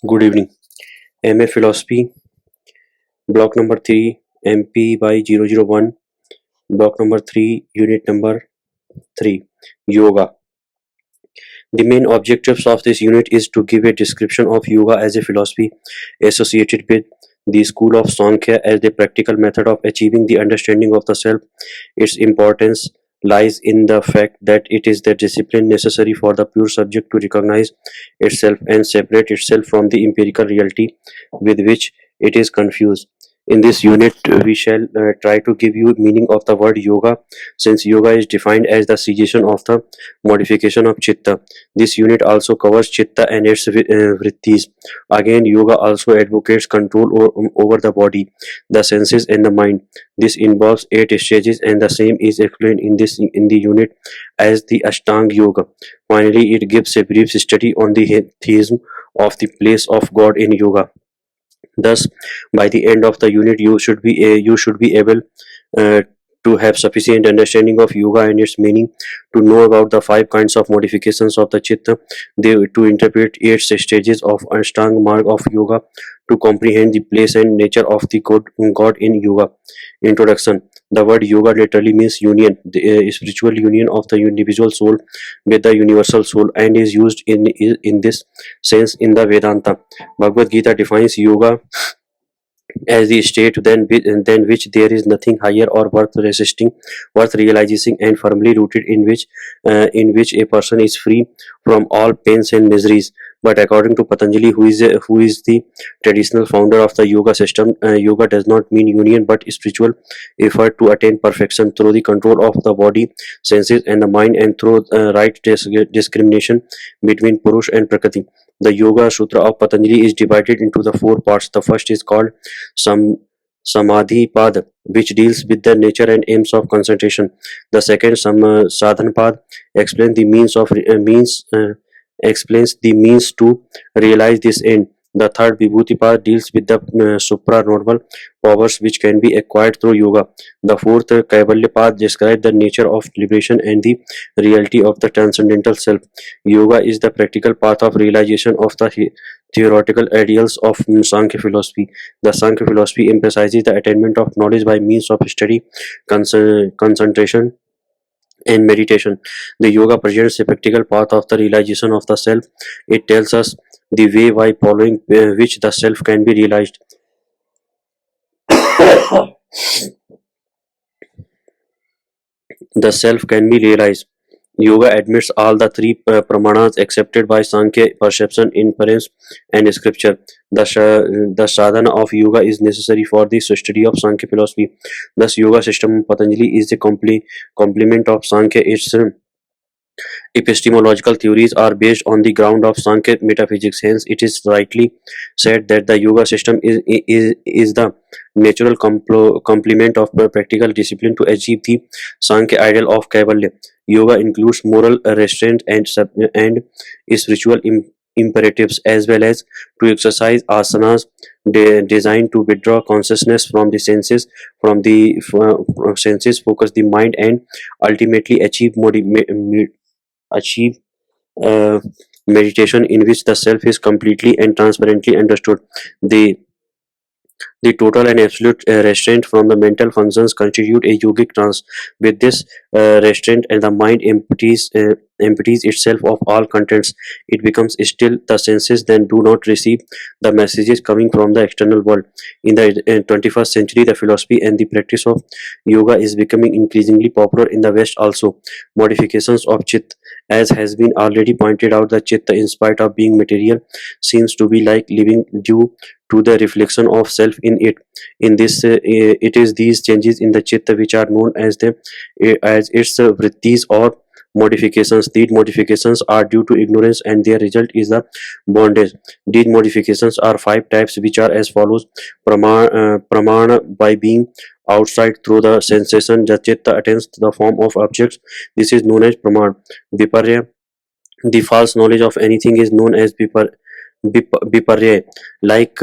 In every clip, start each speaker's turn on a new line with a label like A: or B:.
A: Good evening. MA Philosophy, block number 3, MP by 001, block number 3, unit number 3, Yoga. The main objectives of this unit is to give a description of yoga as a philosophy associated with the school of Sankhya as the practical method of achieving the understanding of the self. Its importance lies in the fact that it is the discipline necessary for the pure subject to recognize itself and separate itself from the empirical reality with which it is confused. In this unit, we shall try to give you meaning of the word yoga, since yoga is defined as the cessation of the modification of chitta. This unit also covers chitta and its vrittis. Again, yoga also advocates control over the body, the senses and the mind. This involves 8 stages, and the same is explained in the unit as the Ashtanga Yoga. Finally, it gives a brief study on the theism of the place of God in yoga. Thus, by the end of the unit, you should be able uh, to have sufficient understanding of yoga and its meaning, to know about the 5 kinds of modifications of the chitta, to interpret 8 stages of Ashtanga mark of yoga, to comprehend the place and nature of the God in yoga. Introduction. The word yoga literally means union, the spiritual union of the individual soul with the universal soul, and is used in this sense in the Vedanta. Bhagavad Gita defines yoga as the state than which there is nothing higher or worth resisting, worth realizing, and firmly rooted in which a person is free from all pains and miseries. But according to Patanjali, who is the traditional founder of the yoga system, yoga does not mean union but spiritual effort to attain perfection through the control of the body, senses, and the mind, and through right discrimination between Purush and Prakriti. The Yoga Sutra of Patanjali is divided into the 4 parts. The first is called Sam Samadhi Pad, which deals with the nature and aims of concentration. The second, Sadhan Pad, explains the explains the means to realize this end. The third, Vibhuti Pad, deals with the supranormal powers which can be acquired through yoga. The fourth, Kaivalya Pad, describes the nature of liberation and the reality of the transcendental self. Yoga is the practical path of realization of the theoretical ideals of Sankhya philosophy. The Sankhya philosophy emphasizes the attainment of knowledge by means of study, concentration, and meditation. The yoga presents a practical path of the realization of the self. It tells us the way by following which the self can be realized. The self can be realized. Yoga admits all the 3 pramanas accepted by Sankhya: perception, inference, and scripture. The sadhana of yoga is necessary for the study of Sankhya philosophy. Thus, yoga system of Patanjali is the complement of Sankhya. Its epistemological theories are based on the ground of Sankhya metaphysics. Hence, it is rightly said that the yoga system is the natural complement of practical discipline to achieve the Sankhya ideal of Kaivalya. Yoga includes moral restraint and spiritual imperatives, as well as to exercise asanas designed to withdraw consciousness from the senses, senses, focus the mind, and ultimately achieve uh, meditation in which the self is completely and transparently understood. The total and absolute restraint from the mental functions constitute a yogic trance. With this restraint, and the mind empties itself of all contents, it becomes still. The senses then do not receive the messages coming from the external world. In the 21st century, the philosophy and the practice of yoga is becoming increasingly popular in the West also. Modifications of Chit, as has been already pointed out, the Chitta, in spite of being material, seems to be like living due to the reflection of self in it. In this, it is these changes in the chitta which are known as its vrittis or modifications. These modifications are due to ignorance, and their result is the bondage. These modifications are 5 types, which are as follows: pramana, by being outside through the sensation, the chitta attains the form of objects. This is known as praman. Viparya, the false knowledge of anything, is known as Viparya, like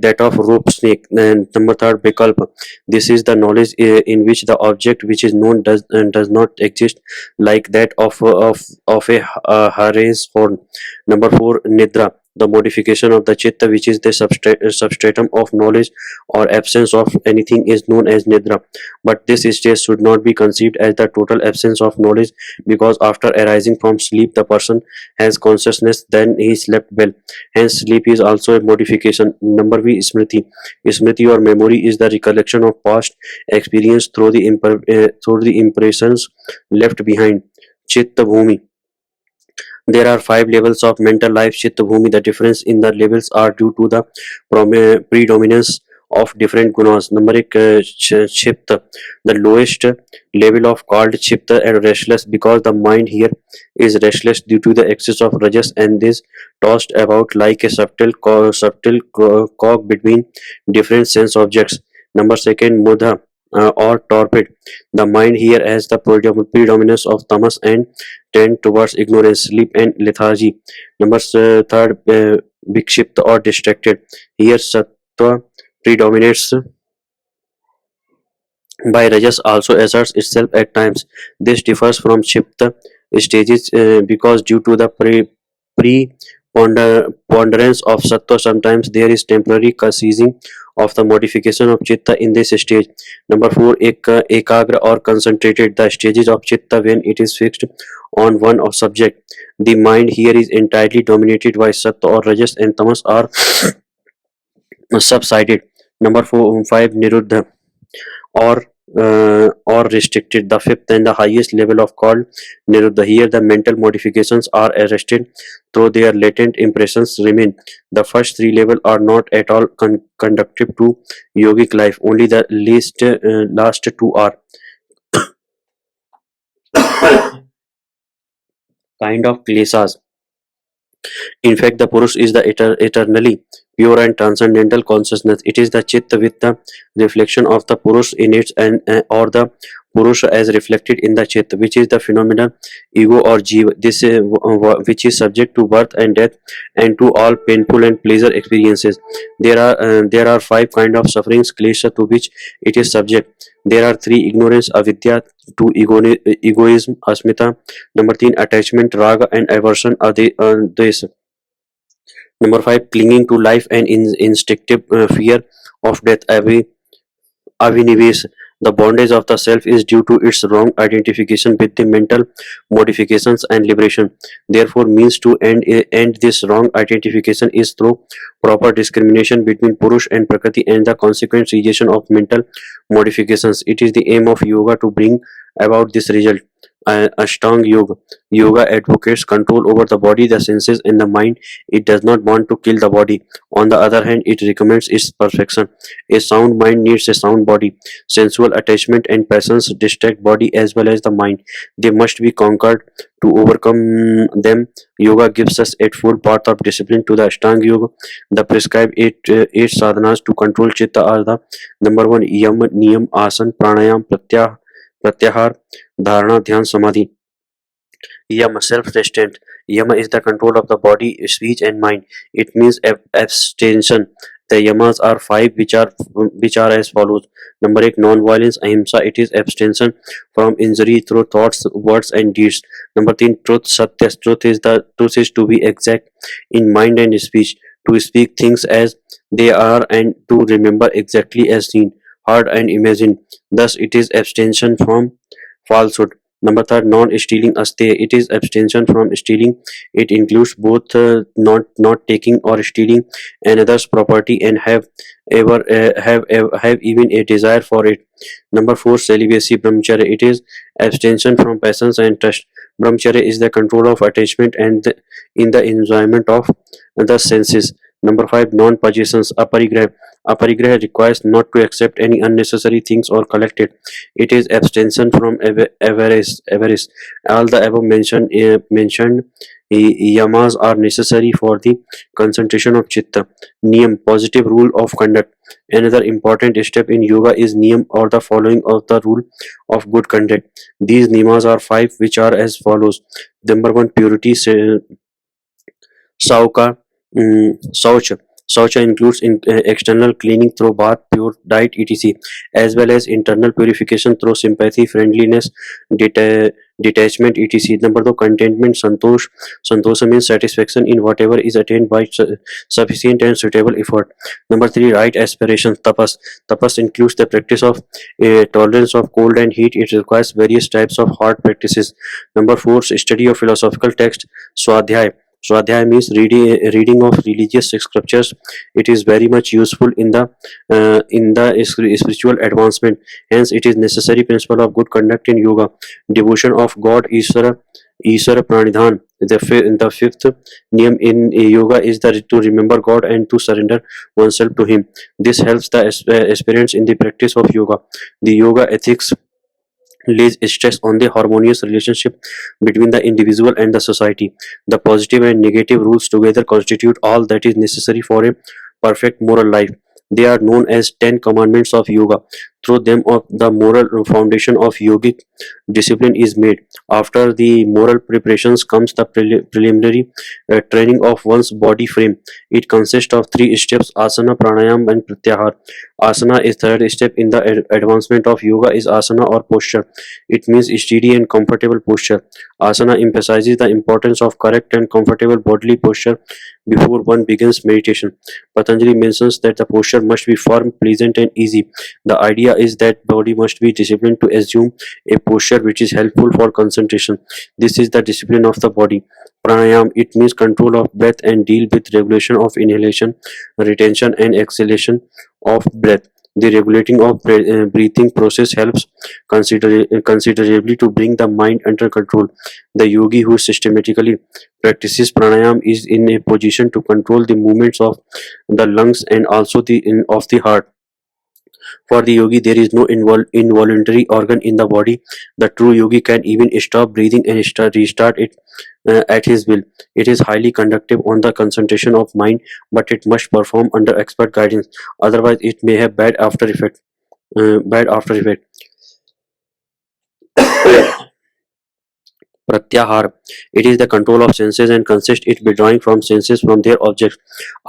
A: that of rope snake. And number third, Vikalpa. This is the knowledge in which the object which is known does not exist, like that of a hare's horn. Number four, Nidra. the modification of the chitta, which is the substratum of knowledge or absence of anything, is known as nidra. But this state should not be conceived as the total absence of knowledge, because after arising from sleep, the person has consciousness, then he slept well. Hence, sleep is also a modification. Number B, Smriti. Smriti or memory is the recollection of past experience through through the impressions left behind. Chitta Bhumi. There are five levels of mental life Chitta Bhumi. The difference in the levels are due to the predominance of different gunas. Number एक Chitta. The lowest level of called Chitta and restless, because the mind here is restless due to the excess of rajas and is tossed about like a cog between different sense objects. Number second, Mudha or torpid. The mind here has the predominance of tamas and tend towards ignorance, sleep, and lethargy. Number third, vikshipta or distracted. Here, sattva predominates by rajas also asserts itself at times. This differs from chipta stages because due to the preponderance of sattva, sometimes there is temporary ceasing of the modification of chitta in this stage. Number four, ekagra or concentrated. The stages of chitta when it is fixed on one of subject. The mind here is entirely dominated by sattva or rajas, and tamas are subsided. Number five, niruddha or restricted. The fifth and the highest level of called niruddha. Here the mental modifications are arrested, though their latent impressions remain. The first three levels are not at all conducive to yogic life. Only the last two are kind of klesas. In fact, the Purush is the eternally pure and transcendental consciousness. It is the Chitta with the reflection of the Purush in it, and or the Purusha as reflected in the Chitta, which is the phenomenon ego or jiva. This which is subject to birth and death and to all painful and pleasure experiences. There are five kind of sufferings, klesha, to which it is subject. There are three: ignorance, avidya; two, egoism, asmita; number three, attachment, raga; and aversion, this. Number five, clinging to life and instinctive fear of death, avinives. The bondage of the self is due to its wrong identification with the mental modifications and liberation. Therefore, means to end this wrong identification is through proper discrimination between Purush and Prakriti and the consequent cessation of mental modifications. It is the aim of yoga to bring about this result. Ashtanga Yoga. Yoga advocates control over the body, the senses, and the mind. It does not want to kill the body. On the other hand, it recommends its perfection. A sound mind needs a sound body. Sensual attachment and passions distract body as well as the mind. They must be conquered. To overcome them, yoga gives us a full path of discipline to the Ashtanga Yoga. The prescribed eight sadhanas to control chitta are the number one, yam, niyam, asan, pranayam, pratyahar, dharana, dhyan, samadhi. Yama, self-restraint. Yama is the control of the body, speech, and mind. It means abstention. The yamas are five, which are as follows. Number one, non-violence, ahimsa. It is abstention from injury through thoughts, words, and deeds. Number two, truth, satya. Truth is to be exact in mind and speech, to speak things as they are, and to remember exactly as seen, heard, and imagined. Thus, it is abstention from falsehood. Number third, non-stealing, asteya. It is abstention from stealing. It includes both not taking or stealing another's property and have even a desire for it. Number four, celibacy, brahmacharya. It is abstention from passions and trust. Brahmacharya is the control of attachment and in the enjoyment of the senses. Number five, non-possessions, aparigraha. Aparigraha requires not to accept any unnecessary things or collect it. It is abstention from avarice. All the above mentioned yamas are necessary for the concentration of chitta. Niyam, positive rule of conduct. Another important step in yoga is niyam, or the following of the rule of good conduct. These niyamas are five, which are as follows. Number one, purity, sauka, sauch. Saucha includes external cleaning through bath, pure diet, etc., as well as internal purification through sympathy, friendliness, deta- detachment, etc. Number 2, contentment, santosh. Santosha means satisfaction in whatever is attained by sufficient and suitable effort. Number 3, right aspiration, tapas. Tapas includes the practice of tolerance of cold and heat. It requires various types of hard practices. Number 4, study of philosophical text, swadhyay. Swadhyay means reading of religious scriptures. It is very much useful in the spiritual advancement. Hence, it is necessary principle of good conduct in yoga. Devotion of God, Ishvara Pranidhan. The fifth niyam in yoga is to remember God and to surrender oneself to Him. This helps the aspirants in the practice of yoga. The yoga ethics lays stress on the harmonious relationship between the individual and the society. The positive and negative rules together constitute all that is necessary for a perfect moral life. They are known as 10 commandments of yoga. Through them, the moral foundation of yogic discipline is made. After the moral preparations comes the preliminary training of one's body frame. It consists of three steps: asana, pranayam, and pratyahar. Asana is third step in the advancement of yoga is asana or posture. It means steady and comfortable posture. Asana emphasizes the importance of correct and comfortable bodily posture before one begins meditation. Patanjali mentions that the posture must be firm, pleasant, and easy. The idea is that body must be disciplined to assume a posture which is helpful for concentration. This is the discipline of the body. Pranayam, it means control of breath and deal with regulation of inhalation, retention, and exhalation of breath. The regulating of breathing process helps considerably to bring the mind under control. The yogi who systematically practices pranayam is in a position to control the movements of the lungs and also of the heart. For the yogi, there is no involuntary organ in the body. The true yogi can even stop breathing and restart it at his will. It is highly conductive on the concentration of mind, but it must perform under expert guidance. Otherwise, it may have bad after effect. Bad after effect. Pratyahar. It is the control of senses and consists in withdrawing from senses from their objects.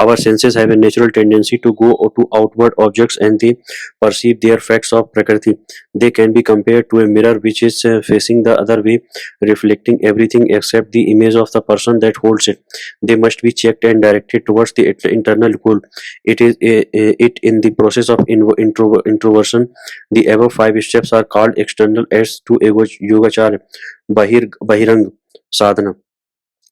A: Our senses have a natural tendency to go to outward objects and they perceive their facts of Prakriti. They can be compared to a mirror which is facing the other way, reflecting everything except the image of the person that holds it. They must be checked and directed towards the internal goal. It in the process of introversion. The above five steps are called external aids to yogacharya. Bahirang sadhana,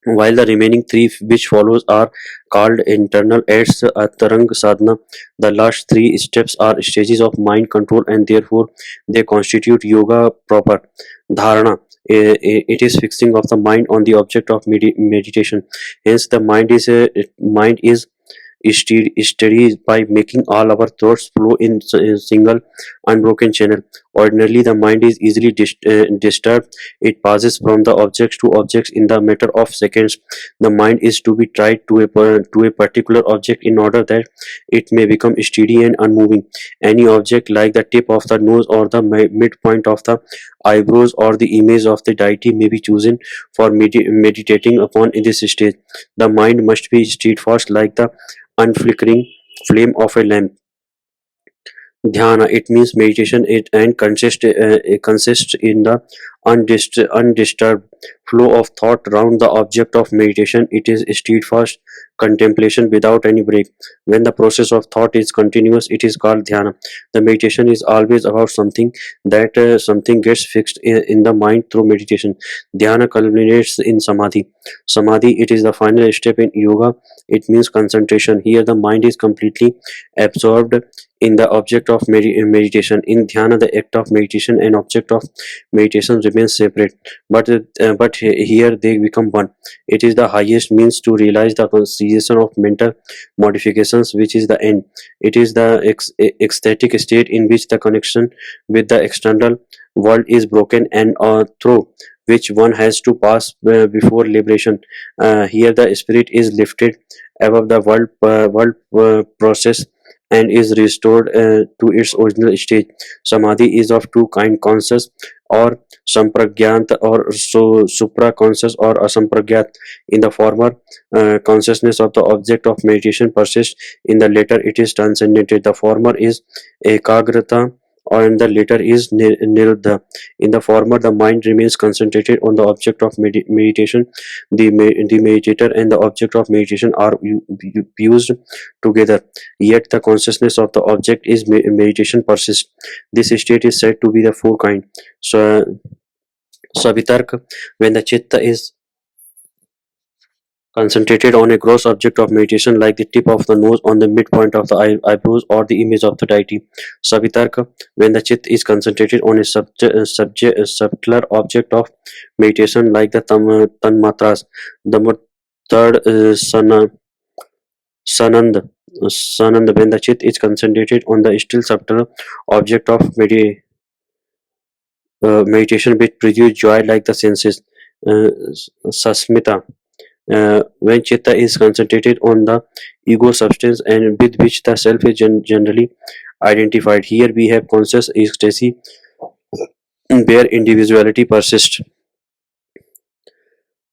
A: while the remaining three which follows are called internal aids Tarang sadhana. The last three steps are stages of mind control and therefore they constitute yoga proper. Dharana, it is fixing of the mind on the object of meditation. Hence the mind is steady by making all our thoughts flow in a single unbroken channel. Ordinarily, the mind is easily disturbed. It passes from the objects to objects in the matter of seconds. The mind is to be tied to a particular object in order that it may become steady and unmoving. Any object like the tip of the nose or the midpoint of the eyebrows or the image of the deity may be chosen for meditating upon in this stage. The mind must be steadfast like the unflickering flame of a lamp. Dhyana, it means meditation and consists in the undisturbed flow of thought around the object of meditation. It is steadfast contemplation without any break. When the process of thought is continuous, it is called dhyana. The meditation is always about something that something gets fixed in the mind through meditation. Dhyana culminates in samadhi. Samadhi, it is the final step in yoga. It means concentration. Here the mind is completely absorbed in the object of meditation. In dhyana, the act of meditation and object of meditation remains separate, but here they become one. It is the highest means to realize the concentration of mental modifications, which is the end. It is the ecstatic state in which the connection with the external world is broken and through which one has to pass before liberation. Here the spirit is lifted above the world process and is restored to its original stage. Samadhi is of two kinds: conscious or sampragyat, or supraconscious or asampragyat. In the former, consciousness of the object of meditation persists; in the latter, it is transcendented. The former is ekagrata, and the latter is niruddha. In the former, the mind remains concentrated on the object of meditation. The meditator and the object of meditation are fused together, yet the consciousness of the object is meditation persists. This state is said to be the four kind. So, Savitark, when the chitta is concentrated on a gross object of meditation like the tip of the nose on the midpoint of the eyebrows or the image of the deity. Savitarka, when the chit is concentrated on a subtler object of meditation like the tanmatras, the third sanand, sanand, when the chit is concentrated on the still subtler object of meditation which produce joy like the senses. Sasmita, when chitta is concentrated on the ego substance and with which the self is generally identified. Here we have conscious ecstasy where individuality persists.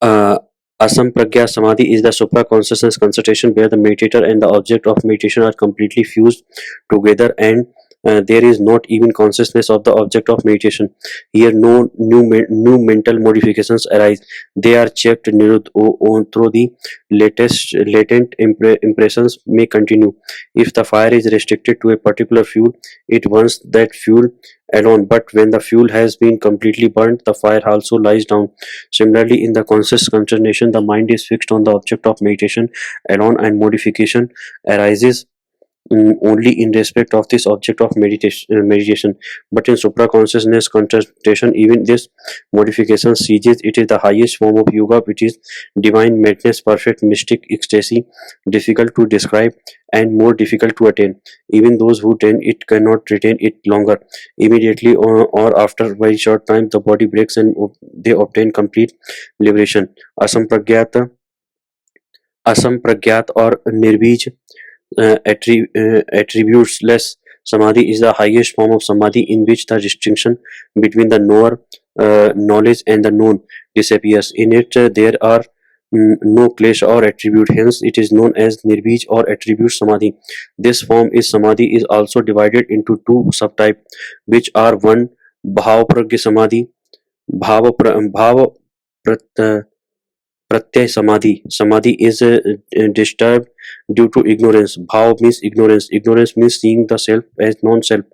A: Uh, Asampragya Samadhi is the supra-consciousness concentration where the meditator and the object of meditation are completely fused together, and there is not even consciousness of the object of meditation. Here no new mental modifications arise. They are checked through the latent impressions may continue. If the fire is restricted to a particular fuel, it burns that fuel alone, but when the fuel has been completely burnt, the fire also lies down. Similarly, in the conscious concentration, the mind is fixed on the object of meditation alone, and modification arises only in respect of this object of meditation. But in supraconsciousness concentration, even this modification ceases. It is the highest form of yoga, which is divine madness, perfect mystic ecstasy, difficult to describe and more difficult to attain. Even those who attain it cannot retain it longer. Immediately or after a very short time, the body breaks and they obtain complete liberation. Asampragyat, asampragyat or nirbij, attributeless samadhi is the highest form of samadhi in which the distinction between the knower, knowledge, and the known disappears. In it, there are no clash or attribute. Hence, it is known as nirbij or attribute samadhi. This form is samadhi is also divided into two subtypes, which are one bhavapragya samadhi. Bhava Pratyay Samadhi. Samadhi is disturbed due to ignorance. Bhav means ignorance. Ignorance means seeing the self as non-self.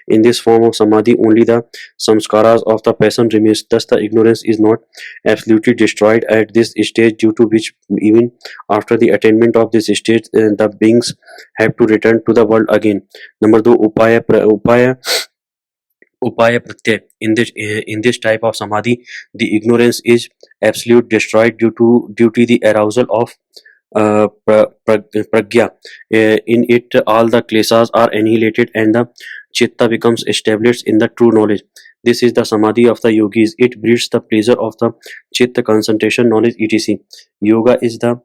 A: In this form of Samadhi, only the samskaras of the person remains. Thus, the ignorance is not absolutely destroyed at this stage, due to which even after the attainment of this stage, the beings have to return to the world again. Number two, upaya pratyay. In this type of samadhi, the ignorance is absolute destroyed due to the arousal of pragya. In it, all the kleshas are annihilated and the chitta becomes established in the true knowledge. This is the samadhi of the yogis. It breeds the pleasure of the chitta, concentration, knowledge, etc. Yoga is the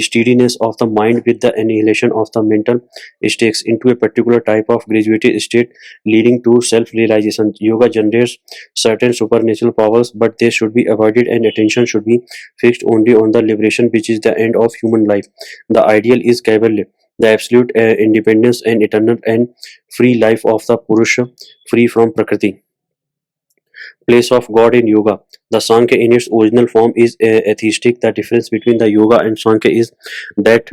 A: steadiness of the mind with the annihilation of the mental stakes into a particular type of graduated state leading to self-realization. Yoga generates certain supernatural powers, but they should be avoided and attention should be fixed only on the liberation, which is the end of human life. The ideal is Kaivalya, the absolute independence and eternal and free life of the Purusha, free from Prakriti. Place of God in Yoga. The Sankhya in its original form is atheistic. The difference between the Yoga and Sankhya is that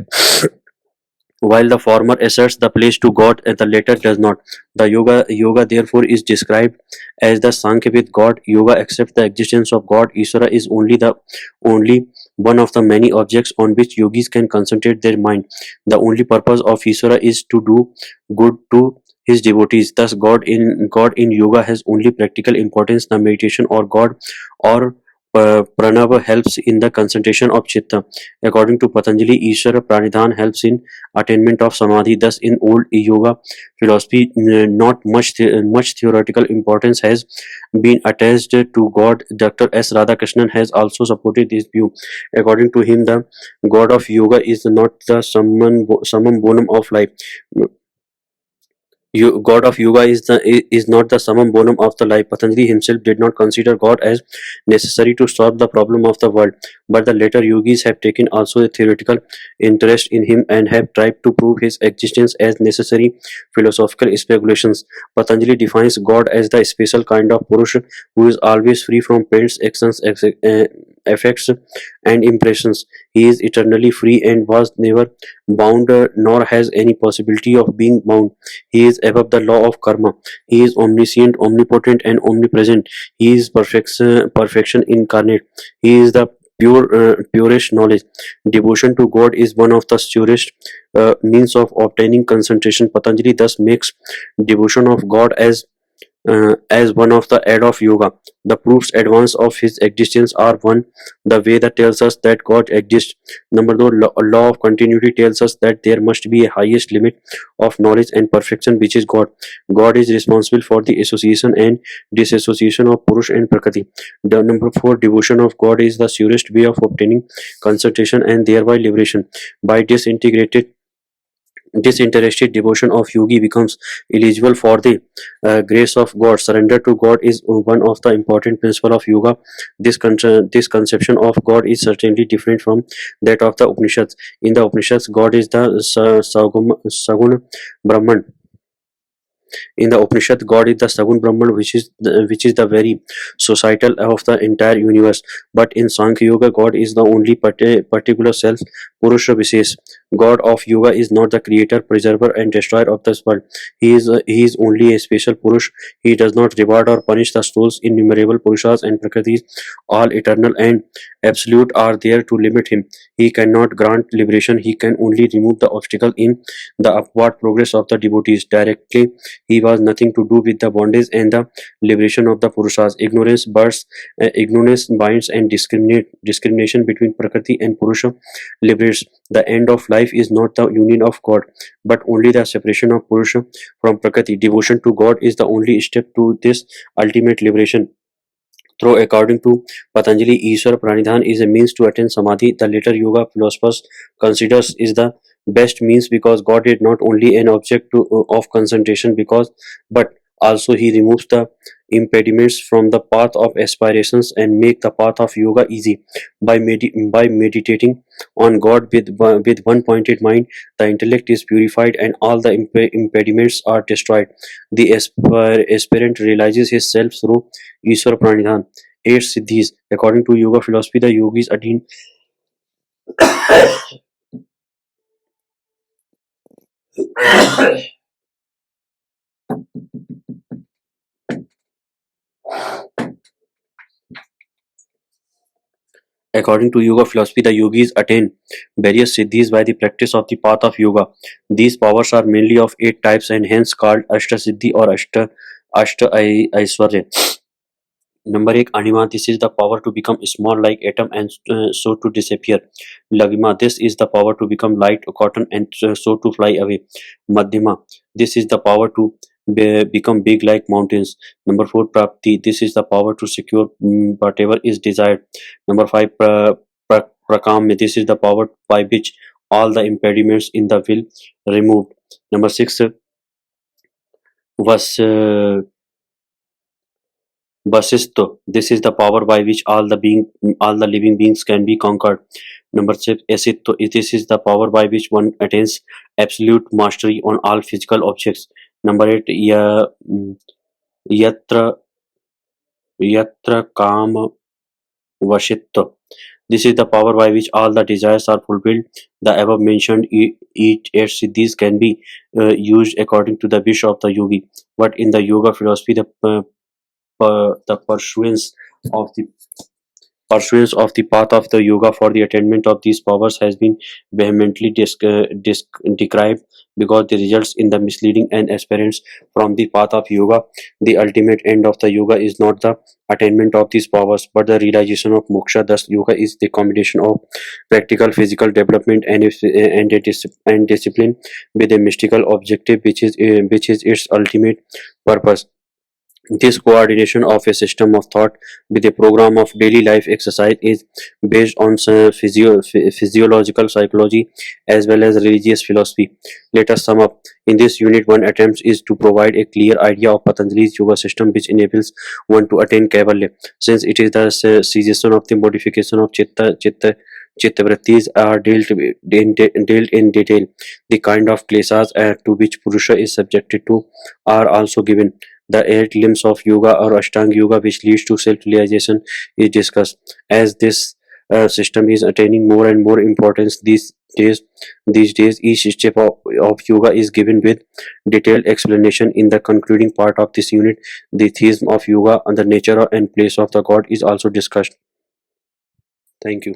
A: while the former asserts the place to God and the latter does not. The yoga therefore is described as the Sankhya with God. Yoga accepts the existence of God. Isvara is only one of the many objects on which yogis can concentrate their mind. The only purpose of Isvara is to do good to his devotees. Thus, God in yoga has only practical importance. The meditation or God or Pranava helps in the concentration of chitta. According to Patanjali, Ishvara Pranidhan helps in attainment of samadhi. Thus, in old yoga philosophy, not much theoretical importance has been attached to God. Dr. S. Radhakrishnan has also supported this view. According to him, the God of yoga is not the summum bonum of life. God of yoga is not the summum bonum of the life. Patanjali himself did not consider God as necessary to solve the problem of the world, but the later yogis have taken also a theoretical interest in him and have tried to prove his existence as necessary philosophical speculations. Patanjali defines God as the special kind of Purusha who is always free from pains, actions, effects, and impressions. He is eternally free and was never bound, nor has any possibility of being bound. He is above the law of karma. He is omniscient, omnipotent, and omnipresent. He is perfection incarnate. He is the purest knowledge. Devotion to God is one of the surest means of obtaining concentration. Patanjali thus makes devotion of God as one of the aid of yoga. The proofs advance of his existence are one, the Veda tells us that God exists. Number two, law of continuity tells us that there must be a highest limit of knowledge and perfection, which is God. God is responsible for the association and disassociation of Purush and Prakriti. The number four, devotion of God is the surest way of obtaining concentration and thereby liberation. By disinterested devotion of yogi becomes eligible for the grace of God. Surrender to God is one of the important principles of yoga. This conception of God is certainly different from that of the Upanishads. In the Upanishads, God is the Sagun Brahman. In the Upanishad, God is the Sagun Brahman, which is the very societal of the entire universe. But in Sankhya Yoga, God is the only particular self, Purusha Vishesh. God of Yoga is not the creator, preserver, and destroyer of this world. He is only a special Purush. He does not reward or punish the souls. Innumerable Purushas and Prakritis, all eternal and absolute, are there to limit him. He cannot grant liberation. He can only remove the obstacle in the upward progress of the devotees. Directly he was nothing to do with the bondage and the liberation of the Purushas. Ignorance binds, and discrimination between Prakriti and Purusha liberates. The end of life is not the union of God, but only the separation of Purusha from Prakriti. Devotion to God is the only step to this ultimate liberation. Though according to Patanjali, Ishwar Pranidhan is a means to attain Samadhi, the later yoga philosophers considers is the best means because God is not only an object of concentration but also he removes the impediments from the path of aspirations and make the path of yoga easy. By meditating on God with one pointed mind, the intellect is purified and all the impediments are destroyed. The aspirant realizes his self through Ishwar Pranidhan. Eight siddhis. According to yoga philosophy, the yogis attain According to yoga philosophy, the yogis attain various siddhis by the practice of the path of yoga. These powers are mainly of eight types and hence called Ashta Siddhi or Ashta Aishwarya. Number 1, Anima. This is the power to become small like atom and so to disappear. Lagima. This is the power to become light cotton and so to fly away. Madhyama. This is the power to become big like mountains. Number 4, Prapti. This is the power to secure whatever is desired. Number 5, Prakam. This is the power by which all the impediments in the will removed. Number 6, Vas. Basisto. This is the power by which all the living beings can be conquered. Number 6, Asitto. This is the power by which one attains absolute mastery on all physical objects. Number 8, Yatra Yatra Kama Vashitto. This is the power by which all the desires are fulfilled. The above mentioned each eight siddhis can be used according to the wish of the yogi. But in the yoga philosophy, the pursuance of the Pursuance of the path of the yoga for the attainment of these powers has been vehemently decried because the results in the misleading and aspirants from the path of yoga. The ultimate end of the yoga is not the attainment of these powers but the realization of moksha. Thus yoga is the combination of practical physical development and discipline with a mystical objective which is its ultimate purpose. This coordination of a system of thought with a program of daily life exercise is based on physiological psychology as well as religious philosophy. Let us sum up. In this unit, one attempt is to provide a clear idea of Patanjali's yoga system which enables one to attain Kaivalya, since it is the cessation of the modification of Chitta vrittis are dealt in detail. The kind of kleshas to which Purusha is subjected to are also given. The 8 limbs of yoga or Ashtanga yoga which leads to self-realization is discussed. As this system is attaining more and more importance days, these days, each step of yoga is given with detailed explanation. In the concluding part of this unit, the theism of yoga and the nature and place of the god is also discussed. Thank you.